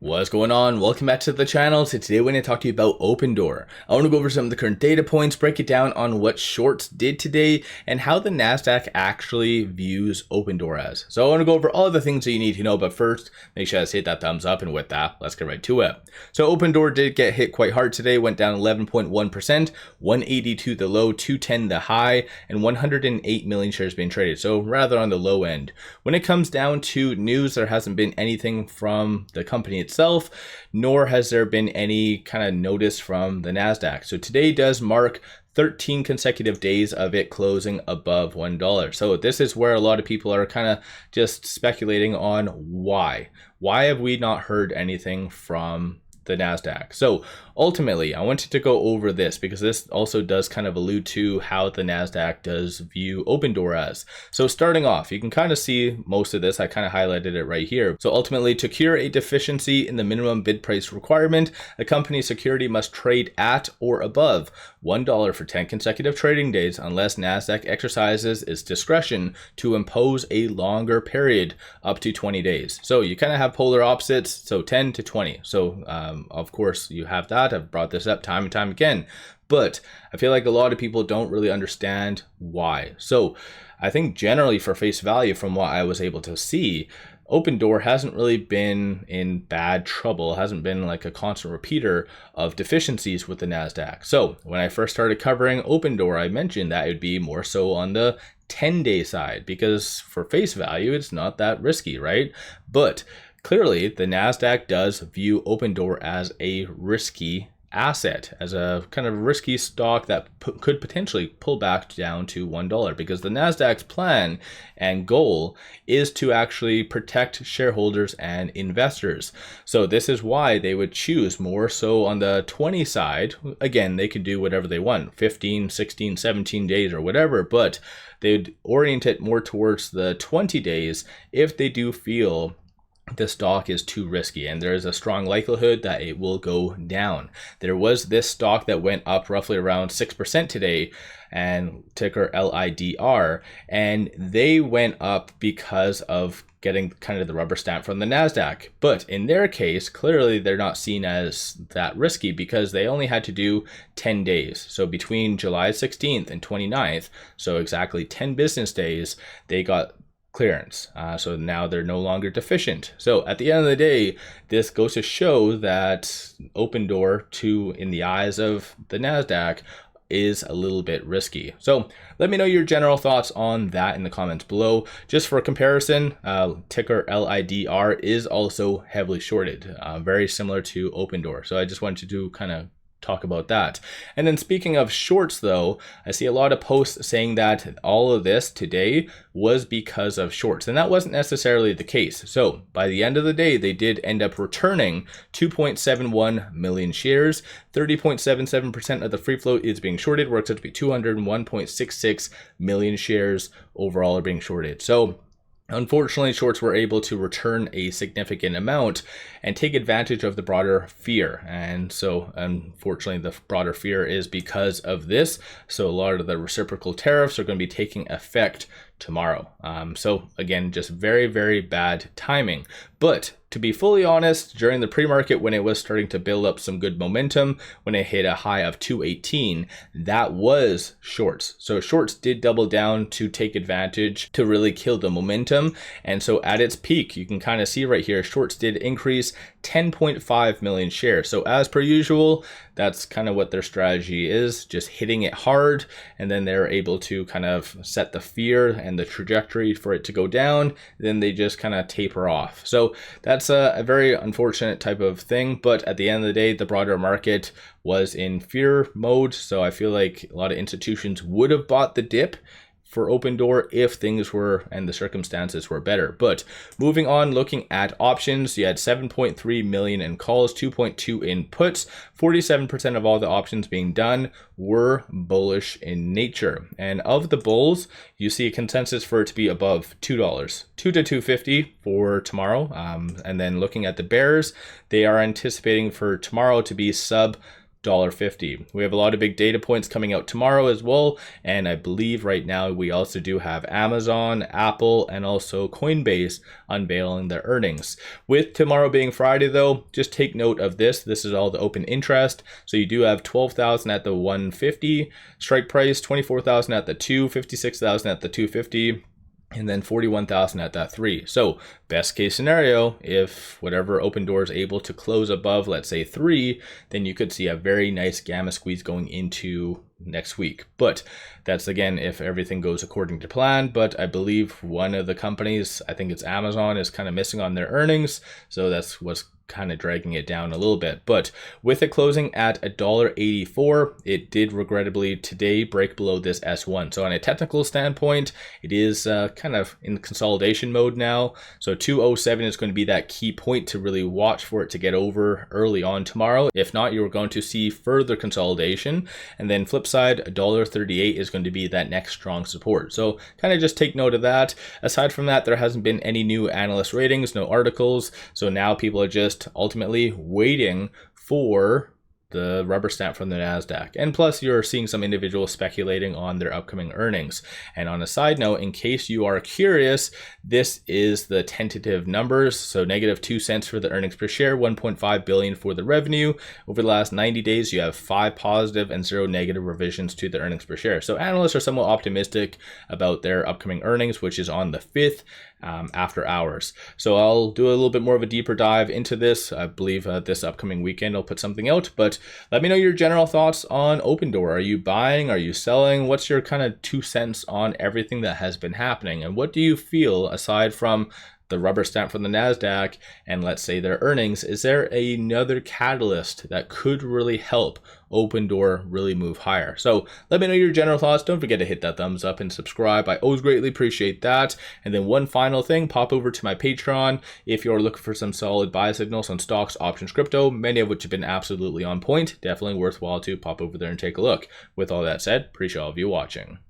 What's going on? Welcome back to the channel. So today we're going to talk to you about Opendoor. I want to go over some of the current data points, break it down on what shorts did today, and how the Nasdaq actually views Opendoor as. So I want to go over all the things that you need to know, but first, make sure to hit that thumbs up, and with that, let's get right to it. So Opendoor did get hit quite hard today, went down 11.1%, 182 the low, 210 the high, and 108 million shares being traded. So rather on the low end. When it comes down to news, there hasn't been anything from the company itself, nor has there been any kind of notice from the Nasdaq. So today does mark 13 consecutive days of it closing above $1. So this is where a lot of people are kind of just speculating on why. Why have we not heard anything from the Nasdaq? So ultimately, I wanted to go over this because this also does kind of allude to how the Nasdaq does view Opendoor as. So starting off, you can kind of see most of this. I kind of highlighted it right here. So ultimately, to cure a deficiency in the minimum bid price requirement, a company's security must trade at or above $1 for 10 consecutive trading days unless Nasdaq exercises its discretion to impose a longer period up to 20 days. So you kind of have polar opposites, so 10 to 20. So of course you have that. I've brought this up time and time again, but I feel like a lot of people don't really understand why. So I think generally for face value, from what I was able to see, Opendoor hasn't really been in bad trouble, hasn't been like a constant repeater of deficiencies with the Nasdaq. So when I first started covering Opendoor, I mentioned that it would be more so on the 10-day side because for face value, it's not that risky, right? But clearly, the Nasdaq does view Opendoor as a risky asset, as a kind of risky stock that could potentially pull back down to $1 because the Nasdaq's plan and goal is to actually protect shareholders and investors. So this is why they would choose more so on the 20 side. Again, they could do whatever they want, 15, 16, 17 days or whatever, but they'd orient it more towards the 20 days if they do feel the stock is too risky and there is a strong likelihood that it will go down. There was this stock that went up roughly around 6% today, and ticker 𝗪𝗧𝗪, and they went up because of getting kind of the rubber stamp from the Nasdaq. But in their case, clearly they're not seen as that risky because they only had to do 10 days. So between July 16th and 29th, so exactly 10 business days, they got clearance. So now they're no longer deficient. So at the end of the day, this goes to show that Opendoor, in the eyes of the Nasdaq, is a little bit risky. So let me know your general thoughts on that in the comments below. Just for comparison, ticker 𝗪𝗧𝗪 is also heavily shorted, very similar to Opendoor. So I just wanted to kind of talk about that. And then speaking of shorts though, I see a lot of posts saying that all of this today was because of shorts, and that wasn't necessarily the case. So by the end of the day, they did end up returning 2.71 million shares. 30.77% of the free float is being shorted, works out to be 201.66 million shares overall are being shorted. So unfortunately, shorts were able to return a significant amount and take advantage of the broader fear. And so unfortunately, the broader fear is because of this. So a lot of the reciprocal tariffs are going to be taking effect tomorrow. So again, just very, very bad timing. But to be fully honest, during the pre-market, when it was starting to build up some good momentum, when it hit a high of 218, that was shorts. So shorts did double down to take advantage to really kill the momentum. And so at its peak, you can kind of see right here, shorts did increase 10.5 million shares. So as per usual, that's kind of what their strategy is, just hitting it hard, and then they're able to kind of set the fear and the trajectory for it to go down, then they just kind of taper off. So that's a very unfortunate type of thing, but at the end of the day, the broader market was in fear mode, so I feel like a lot of institutions would have bought the dip for Opendoor if things were and the circumstances were better. But moving on, looking at options, you had 7.3 million in calls, 2.2 in puts. 47% of all the options being done were bullish in nature. And of the bulls, you see a consensus for it to be above $2, 2 to 250 for tomorrow. And then looking at the bears, they are anticipating for tomorrow to be sub $1.50. We have a lot of big data points coming out tomorrow as well, and I believe right now we also do have Amazon, Apple, and also Coinbase unveiling their earnings. With tomorrow being Friday though, just take note of this. This is all the open interest. So you do have 12,000 at the 150 strike price, 24,000 at the 2, 56,000 at the 250, and then 41,000 at that 3. So best case scenario, if whatever Opendoor is able to close above, let's say 3, then you could see a very nice gamma squeeze going into next week. But that's again if everything goes according to plan. But I believe one of the companies, I think it's Amazon, is kind of missing on their earnings, so that's what's kind of dragging it down a little bit. But with it closing at $1.84, it did regrettably today break below this S1. So on a technical standpoint, it is kind of in consolidation mode now. So 207 is going to be that key point to really watch for it to get over early on tomorrow. If not, you're going to see further consolidation. And then flip side, $1.38 is going to be that next strong support. So kind of just take note of that. Aside from that, there hasn't been any new analyst ratings, no articles. So now people are just ultimately waiting for the rubber stamp from the Nasdaq. And plus you're seeing some individuals speculating on their upcoming earnings. And on a side note, in case you are curious, this is the tentative numbers. So -2 cents for the earnings per share, 1.5 billion for the revenue. Over the last 90 days, you have 5 positive and 0 negative revisions to the earnings per share. So analysts are somewhat optimistic about their upcoming earnings, which is on the 5th. After hours. So I'll do a little bit more of a deeper dive into this. I believe this upcoming weekend I'll put something out, but let me know your general thoughts on Opendoor. Are you buying? Are you selling? What's your kind of 2 cents on everything that has been happening? And what do you feel, aside from the rubber stamp from the Nasdaq and let's say their earnings, is there another catalyst that could really help Opendoor really move higher? So let me know your general thoughts. Don't forget to hit that thumbs up and subscribe. I always greatly appreciate that. And then one final thing, pop over to my Patreon if you're looking for some solid buy signals on stocks, options, crypto, many of which have been absolutely on point. Definitely worthwhile to pop over there and take a look. With all that said, appreciate all of you watching.